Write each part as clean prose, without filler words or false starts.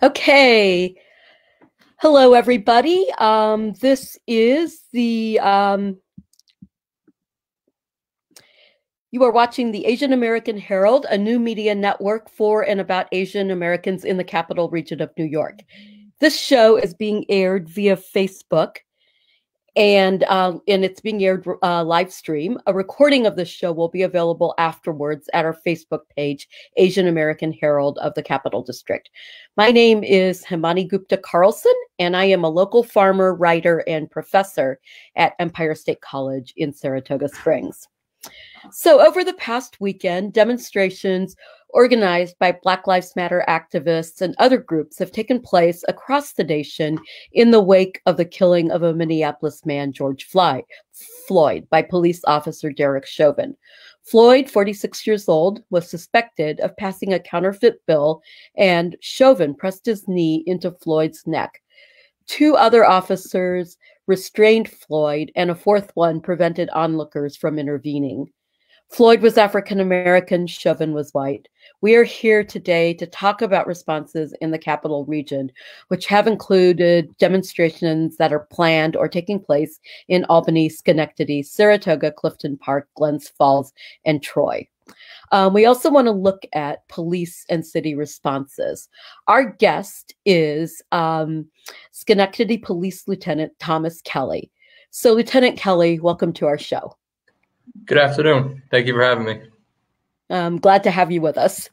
Okay. Hello, everybody. This is you are watching the Asian American Herald, a new media network for and about Asian Americans in the capital region of New York. This show is being aired via Facebook and it's being aired live stream. A recording of this show will be available afterwards at our Facebook page, Asian American Herald of the Capital District. My name is Himani Gupta Carlson, and I am a local farmer, writer, and professor at Empire State College in Saratoga Springs. So, over the past weekend, demonstrations organized by Black Lives Matter activists and other groups have taken place across the nation in the wake of the killing of a Minneapolis man, George Floyd, by police officer Derek Chauvin. Floyd, 46 years old, was suspected of passing a counterfeit bill, and Chauvin pressed his knee into Floyd's neck. Two other officers restrained Floyd, and a fourth one prevented onlookers from intervening. Floyd was African American, Chauvin was white. We are here today to talk about responses in the capital region, which have included demonstrations that are planned or taking place in Albany, Schenectady, Saratoga, Clifton Park, Glens Falls, and Troy. We also want to look at police and city responses. Our guest is Schenectady Police Lieutenant Thomas Kelly. So, Lieutenant Kelly, welcome to our show. Good afternoon. Thank you for having me. I'm glad to have you with us.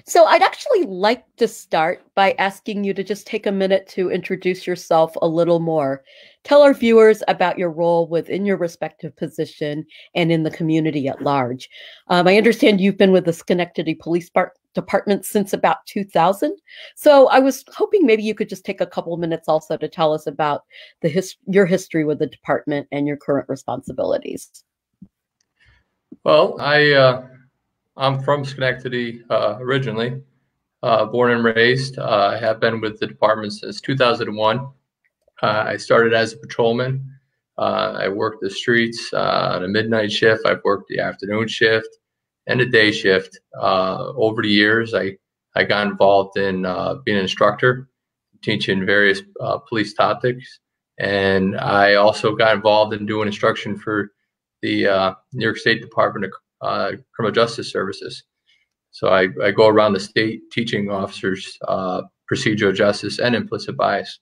So I'd actually like to start by asking you to just take a minute to introduce yourself a little more. Tell our viewers about your role within your respective position and in the community at large. I understand you've been with the Schenectady Police Department since about 2000. So I was hoping maybe you could just take a couple minutes also to tell us about your history with the department and your current responsibilities. Well, I'm from Schenectady originally, born and raised. I have been with the department since 2001. I started as a patrolman. I worked the streets on a midnight shift. I've worked the afternoon shift and a day shift. Over the years, I got involved in being an instructor, teaching various police topics. And I also got involved in doing instruction for the New York State Department of Criminal Justice Services. So I go around the state teaching officers procedural justice and implicit bias.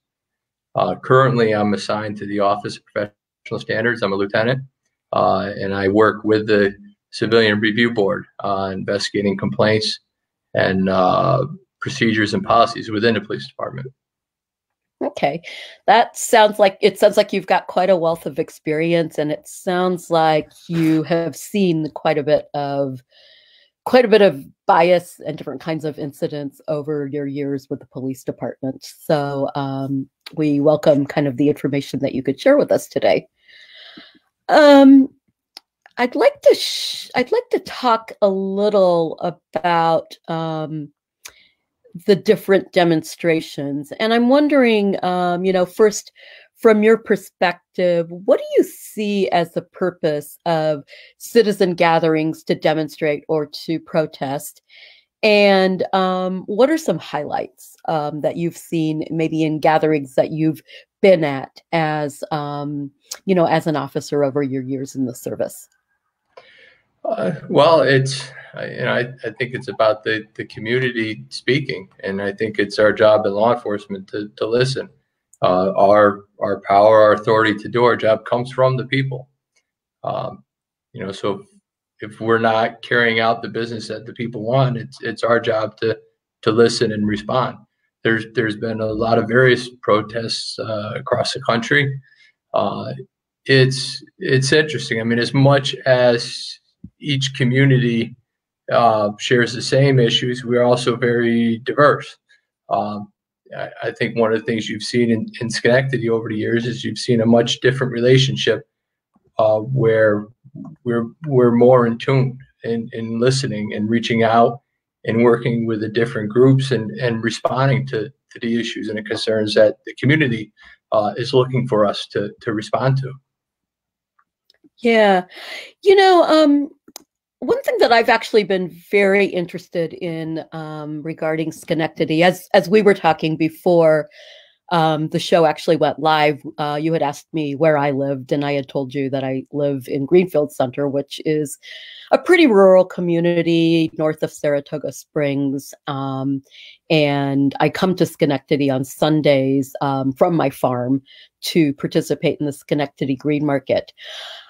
Currently, I'm assigned to the Office of Professional Standards. I'm a lieutenant, and I work with the Civilian Review Board on investigating complaints and procedures and policies within the police department. Okay, that sounds like you've got quite a wealth of experience, and it sounds like you have seen quite a bit of bias and different kinds of incidents over your years with the police department. So we welcome kind of the information that you could share with us today. I'd like to talk a little about the different demonstrations. And I'm wondering, first, from your perspective, what do you see as the purpose of citizen gatherings to demonstrate or to protest? And what are some highlights that you've seen maybe in gatherings that you've been at as, as an officer over your years in the service? Well, I think it's about the community speaking, and I think it's our job in law enforcement to listen. Our power, our authority to do our job comes from the people. So if we're not carrying out the business that the people want, it's our job to listen and respond. There's been a lot of various protests across the country. It's interesting. I mean, as much as each community shares the same issues, we're also very diverse. I think one of the things you've seen in Schenectady over the years is you've seen a much different relationship where we're more in tune in listening and reaching out and working with the different groups and responding to the issues and the concerns that the community is looking for us to respond to. Yeah. one thing that I've actually been very interested in regarding Schenectady, as we were talking before the show actually went live, you had asked me where I lived, and I had told you that I live in Greenfield Center, which is a pretty rural community north of Saratoga Springs. And I come to Schenectady on Sundays from my farm to participate in the Schenectady Green Market.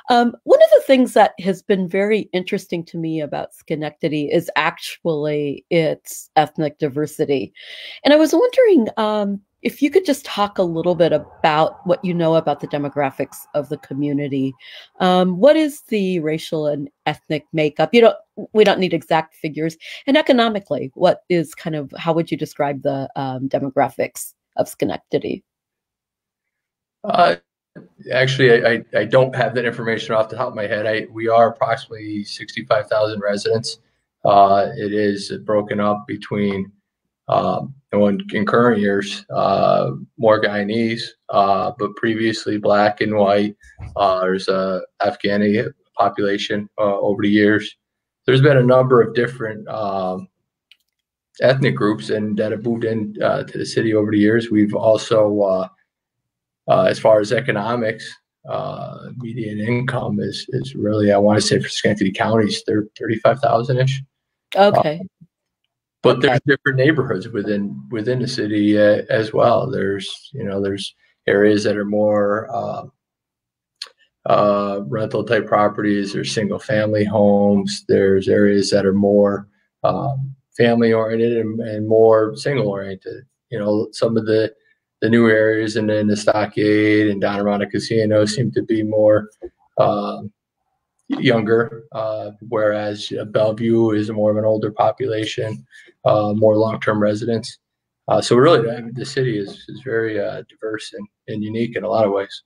One of the things that has been very interesting to me about Schenectady is actually its ethnic diversity. And I was wondering if you could just talk a little bit about what you know about the demographics of the community. What is the racial and ethnic makeup? We don't need exact figures. And economically, what is how would you describe the demographics of Schenectady? Actually, I don't have that information off the top of my head. We are approximately 65,000 residents. It is broken up between, in current years, more Guyanese, but previously black and white. There's a Afghani population over the years. There's been a number of different ethnic groups and that have moved in to the city over the years. We've also as far as economics, median income is really, I want to say for Schenectady County, 35,000-ish. Okay. But there's different neighborhoods within the city as well. There's areas that are more rental type properties. There's single family homes. There's areas that are more family oriented and more single oriented. Some of the new areas and then the Stockade and down around the casino seem to be more younger, whereas Bellevue is more of an older population, more long-term residents. So really, the city is very diverse and unique in a lot of ways.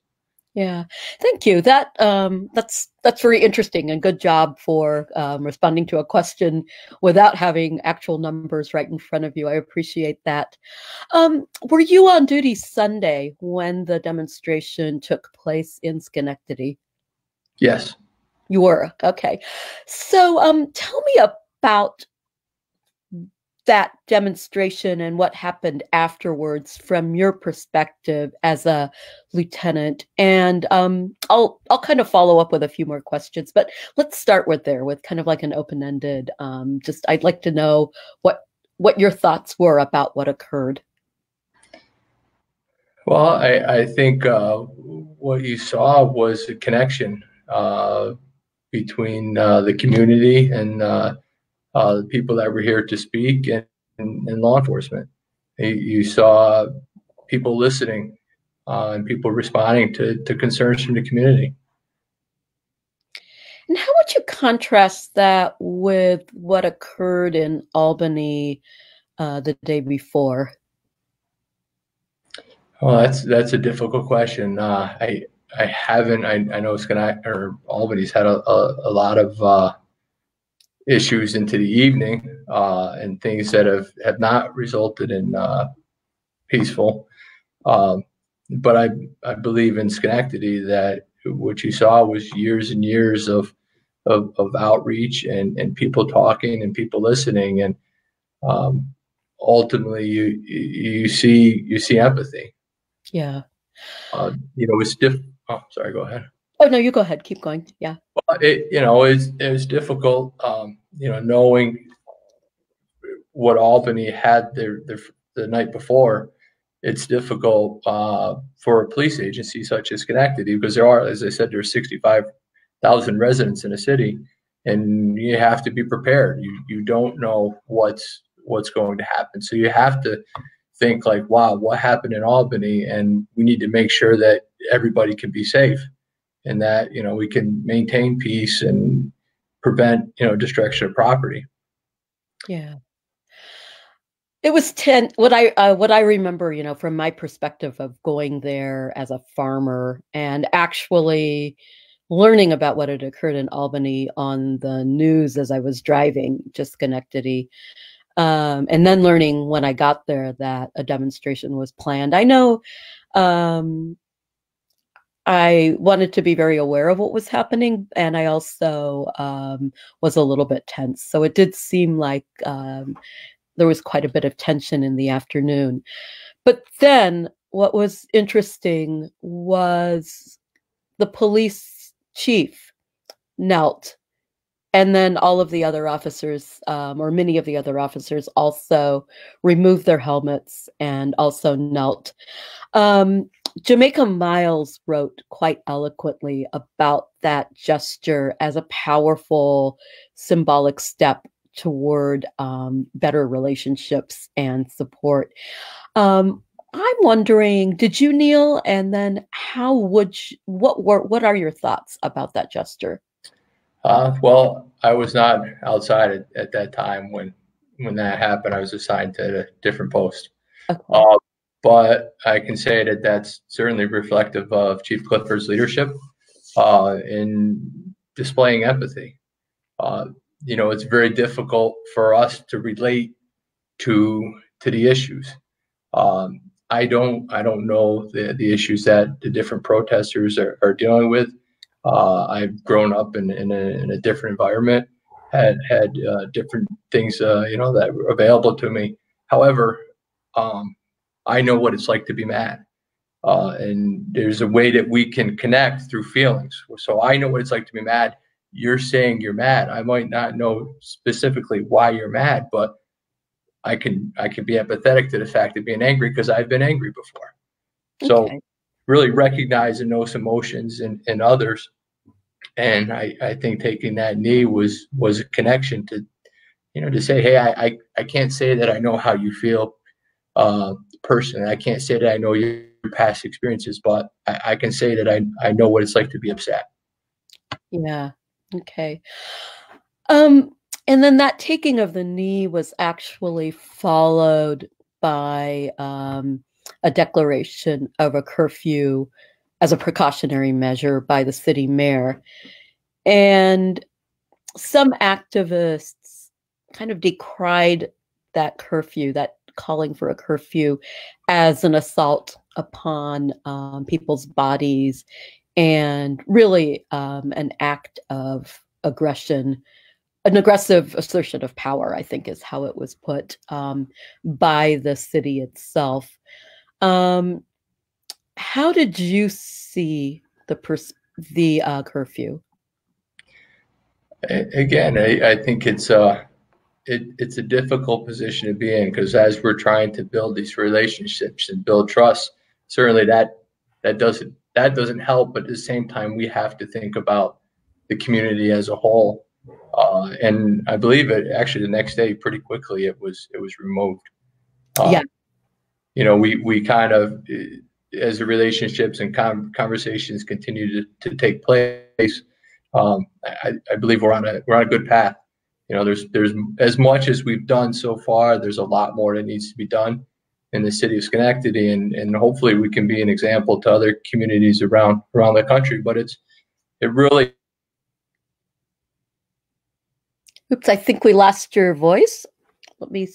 Yeah, thank you. That's very interesting, and good job for responding to a question without having actual numbers right in front of you. I appreciate that. Were you on duty Sunday when the demonstration took place in Schenectady? Yes. You were? Okay. So tell me about that demonstration and what happened afterwards from your perspective as a lieutenant. And I'll kind of follow up with a few more questions, but let's start with kind of like an open-ended, I'd like to know what your thoughts were about what occurred. Well, I think what you saw was a connection between the community and the people that were here to speak and law enforcement. You saw people listening and people responding to concerns from the community. And how would you contrast that with what occurred in Albany the day before? Well, that's a difficult question. I haven't. I know Albany's had a lot of issues into the evening and things that have not resulted in peaceful. But I believe in Schenectady that what you saw was years and years of outreach and people talking and people listening, and ultimately you see empathy. Yeah. It's different. Oh, sorry. Go ahead. Oh no, you go ahead. Keep going. Yeah. Well, it was difficult. Knowing what Albany had the night before, it's difficult for a police agency such as Schenectady, because there are, as I said, there's 65,000 residents in a city, and you have to be prepared. You don't know what's going to happen, so you have to think like, wow, what happened in Albany, and we need to make sure that everybody can be safe and that we can maintain peace and prevent destruction of property. Yeah. It was what I remember, from my perspective of going there as a farmer and actually learning about what had occurred in Albany on the news as I was driving to Schenectady. And then learning when I got there that a demonstration was planned. I know I wanted to be very aware of what was happening, and I also was a little bit tense. So it did seem like there was quite a bit of tension in the afternoon. But then what was interesting was the police chief knelt, and then all of the other officers, or many of the other officers, also removed their helmets and also knelt. Jamaica Miles wrote quite eloquently about that gesture as a powerful symbolic step toward better relationships and support. I'm wondering, did you kneel? And then how would you, what are your thoughts about that gesture? Well, I was not outside at that time when that happened. I was assigned to a different post. Okay. But I can say that that's certainly reflective of Chief Clifford's leadership in displaying empathy. It's very difficult for us to relate to the issues. I don't know the issues that the different protesters are dealing with. I've grown up in a different environment, had different things that were available to me. However, I know what it's like to be mad. And there's a way that we can connect through feelings. So I know what it's like to be mad. You're saying you're mad. I might not know specifically why you're mad, but I can be empathetic to the fact of being angry because I've been angry before. So really recognizing those emotions in others. And I think taking that knee was a connection to say, hey, I can't say that I know how you feel personally. I can't say that I know your past experiences, but I can say that I know what it's like to be upset. Yeah. Okay. And then that taking of the knee was actually followed by a declaration of a curfew as a precautionary measure by the city mayor. And some activists kind of decried that curfew, that calling for a curfew, as an assault upon people's bodies and really an act of aggression. An aggressive assertion of power, I think, is how it was put by the city itself. How did you see the curfew? Again, I think it's a difficult position to be in because as we're trying to build these relationships and build trust, certainly that doesn't help. But at the same time, we have to think about the community as a whole. And I believe it actually the next day, pretty quickly, it was removed. Yeah. We kind of, as the relationships and conversations continue to take place, I believe we're on a good path. There's as much as we've done so far. There's a lot more that needs to be done in the city of Schenectady, and hopefully we can be an example to other communities around the country. But it really. Oops, I think we lost your voice. Let me.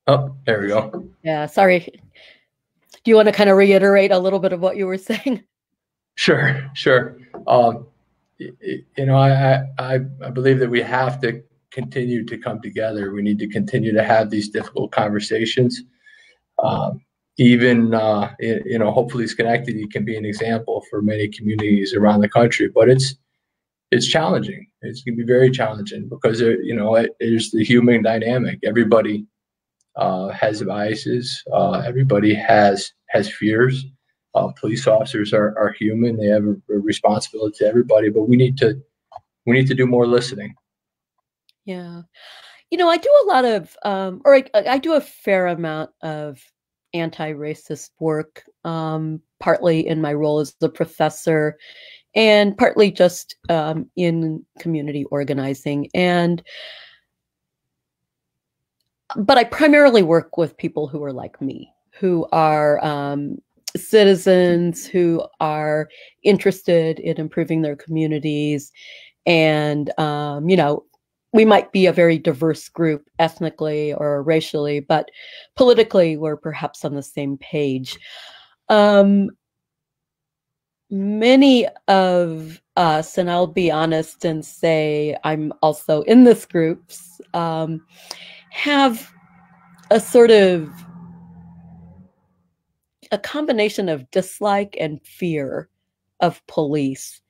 Oh, there we go. Yeah, sorry. Do you want to kind of reiterate a little bit of what you were saying? Sure. I believe that we have to continue to come together. We need to continue to have these difficult conversations. Hopefully Schenectady can be an example for many communities around the country, but it's challenging. It's going to be very challenging because there's the human dynamic. Everybody has biases. Everybody has fears. Police officers are human. They have a responsibility to everybody, but we need to do more listening. Yeah. I do a lot of, I do a fair amount of anti-racist work, partly in my role as the professor and partly just in community organizing. But I primarily work with people who are like me, who are citizens, who are interested in improving their communities. And, we might be a very diverse group ethnically or racially, but politically we're perhaps on the same page. many of us, and I'll be honest and say I'm also in this groups, have a sort of a combination of dislike and fear of police.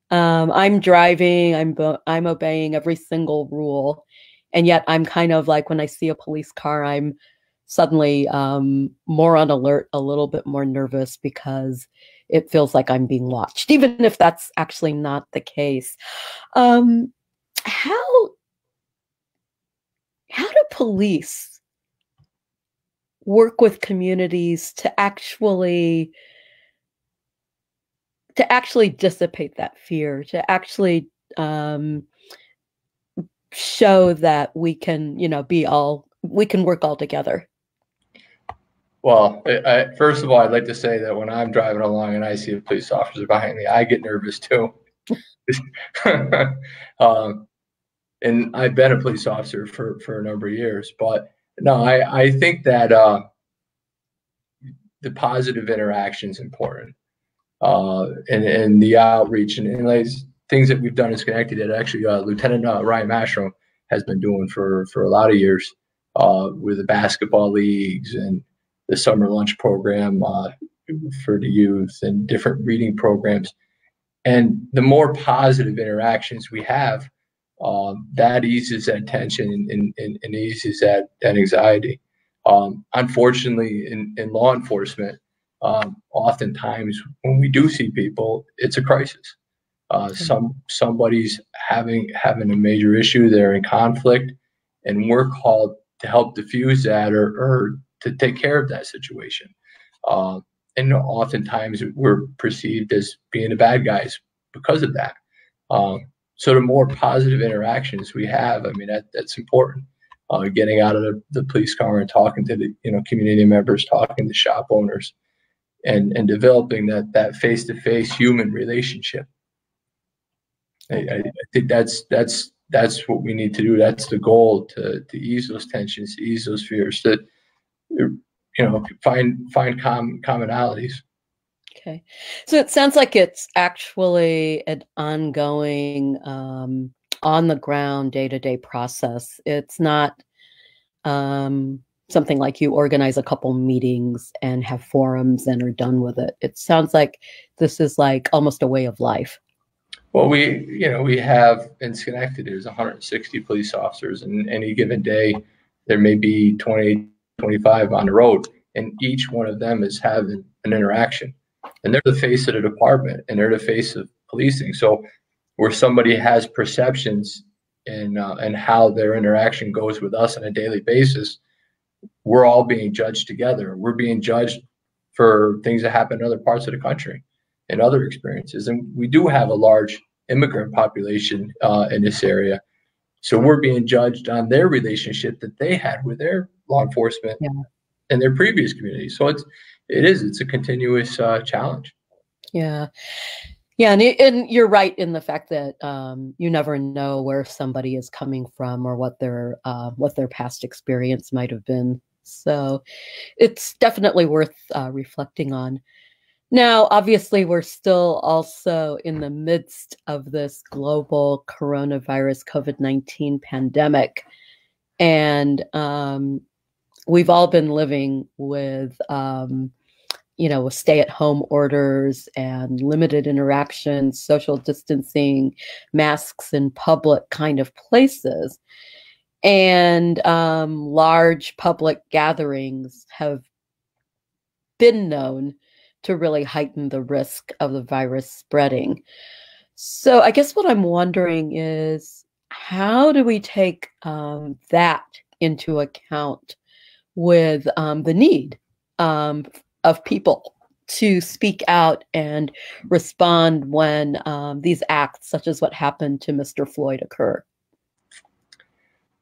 I'm driving, I'm obeying every single rule, and yet I'm kind of like, when I see a police car, I'm suddenly more on alert, a little bit more nervous, because it feels like I'm being watched, even if that's actually not the case. Um, how do police work with communities to actually dissipate that fear, to actually show that we can, we can work all together? Well, first of all, I'd like to say that when I'm driving along and I see a police officer behind me, I get nervous too. And I've been a police officer for a number of years, but no, I think that the positive interaction is important, and the outreach and like things that we've done in Schenectady that actually Lieutenant Ryan Mastrom has been doing for a lot of years, with the basketball leagues and the summer lunch program for the youth and different reading programs. And the more positive interactions we have, that eases that tension and eases that anxiety. Unfortunately, in law enforcement, oftentimes when we do see people, it's a crisis. Somebody's having a major issue, they're in conflict, and we're called to help diffuse that or to take care of that situation. And oftentimes we're perceived as being the bad guys because of that. So the more positive interactions we have, I mean, that's important. Getting out of the police car and talking to the community members, talking to shop owners, and developing that face-to-face human relationship. I think that's what we need to do. That's the goal, to ease those tensions, to ease those fears, to find commonalities. Okay, so it sounds like it's actually an ongoing, on the ground, day-to-day process. It's not something like you organize a couple meetings and have forums and are done with it. It sounds like this is like almost a way of life. Well, we have in Schenectady, there's 160 police officers, and any given day there may be 20, 25 on the road, and each one of them is having an interaction, and they're the face of the department, and they're the face of policing. So where somebody has perceptions and how their interaction goes with us on a daily basis, we're all being judged together. We're being judged for things that happen in other parts of the country and other experiences. And we do have a large immigrant population in this area. So we're being judged on their relationship that they had with their law enforcement in their previous community. So it's a continuous challenge. Yeah. Yeah, and you're right in the fact that you never know where somebody is coming from or what their past experience might have been. So it's definitely worth reflecting on. Now, obviously, we're still also in the midst of this global coronavirus COVID-19 pandemic, and we've all been living with stay-at-home orders and limited interactions, social distancing, masks in public kind of places. And large public gatherings have been known to really heighten the risk of the virus spreading. So I guess what I'm wondering is, how do we take that into account with the need of people to speak out and respond when these acts, such as what happened to Mr. Floyd, occur?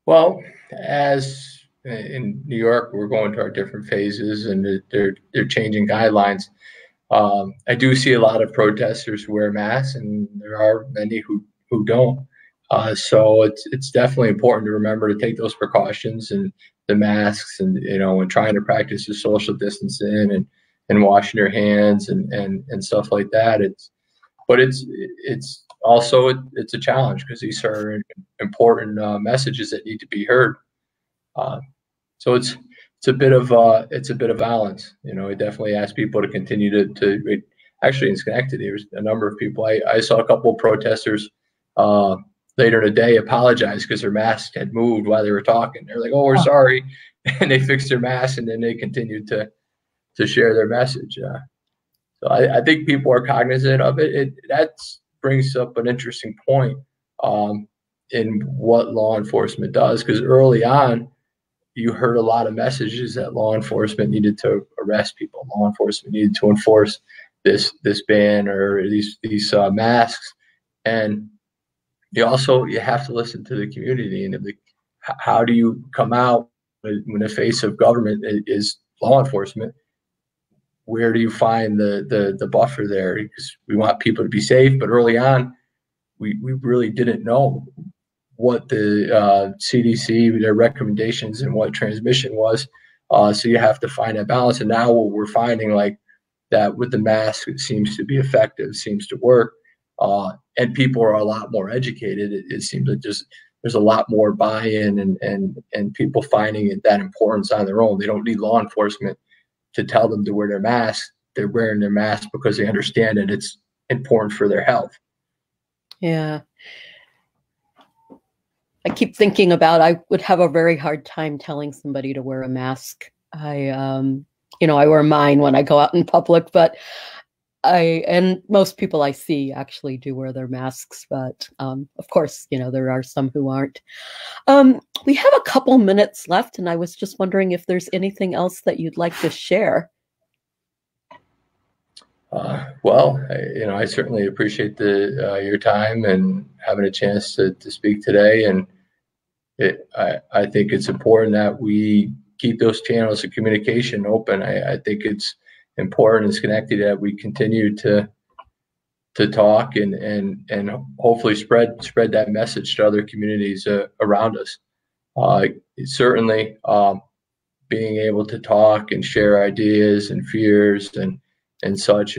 Well, as in New York, we're going to our different phases, and they're changing guidelines. I do see a lot of protesters who wear masks, and there are many who don't. So it's definitely important to remember to take those precautions and the masks, and and trying to practice the social distancing and washing your hands and stuff like that. but it's also it's a challenge because these are important messages that need to be heard. So it's a bit of balance. You know, I definitely ask people to continue to actually in Schenectady, there's a number of people. I saw a couple of protesters later in the day apologize because their mask had moved while they were talking. They're like, "Oh, we're sorry," and they fixed their mask, and then they continued to share their message. So I think people are cognizant of it. That brings up an interesting point in what law enforcement does, because early on, you heard a lot of messages that law enforcement needed to arrest people. Law enforcement needed to enforce this ban or these masks, and you have to listen to the community. And how do you come out when the face of government is law enforcement? Where do you find the buffer there? Because we want people to be safe, but early on, we really didn't know what the CDC, their recommendations and what transmission was. So you have to find that balance. And now what we're finding, like that with the mask, it seems to be effective, seems to work. And people are a lot more educated. It seems like there's a lot more buy-in and people finding that importance on their own. They don't need law enforcement to tell them to wear their mask. They're wearing their mask because they understand that it's important for their health. Yeah. I keep thinking about, I would have a very hard time telling somebody to wear a mask. I wear mine when I go out in public, but and most people I see actually do wear their masks, but of course, there are some who aren't. We have a couple minutes left, and I was just wondering if there's anything else that you'd like to share. I certainly appreciate your time and having a chance to speak today. And I think it's important that we keep those channels of communication open. I think it's important in Schenectady that we continue to talk and hopefully spread that message to other communities around us. Certainly, being able to talk and share ideas and fears and such,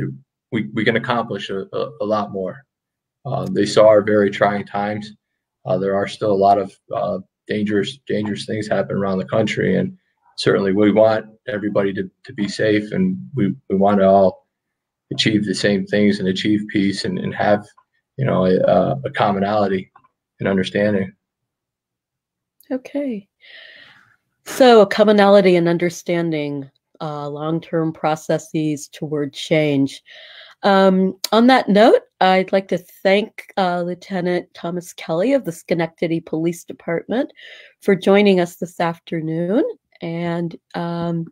we can accomplish a lot more. These are very trying times. There are still a lot of dangerous things happen around the country, and certainly we want everybody to be safe, and we want to all achieve the same things and achieve peace and have a commonality and understanding. Okay. So a commonality and understanding, long-term processes toward change. On that note, I'd like to thank Lieutenant Thomas Kelly of the Schenectady Police Department for joining us this afternoon. And I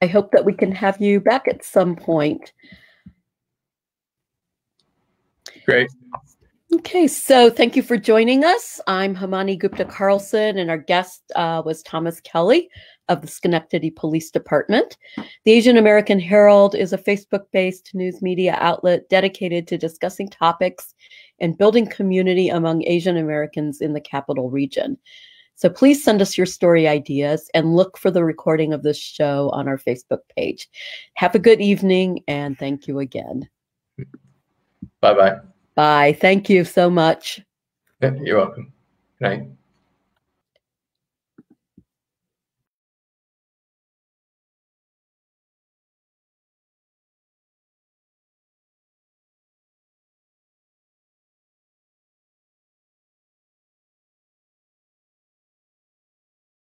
hope that we can have you back at some point. Great. Okay, so thank you for joining us. I'm Hamani Gupta Carlson, and our guest was Thomas Kelly of the Schenectady Police Department. The Asian American Herald is a Facebook-based news media outlet dedicated to discussing topics and building community among Asian Americans in the Capital Region. So please send us your story ideas and look for the recording of this show on our Facebook page. Have a good evening, and thank you again. Bye-bye. Bye. Thank you so much. You're welcome. Good night.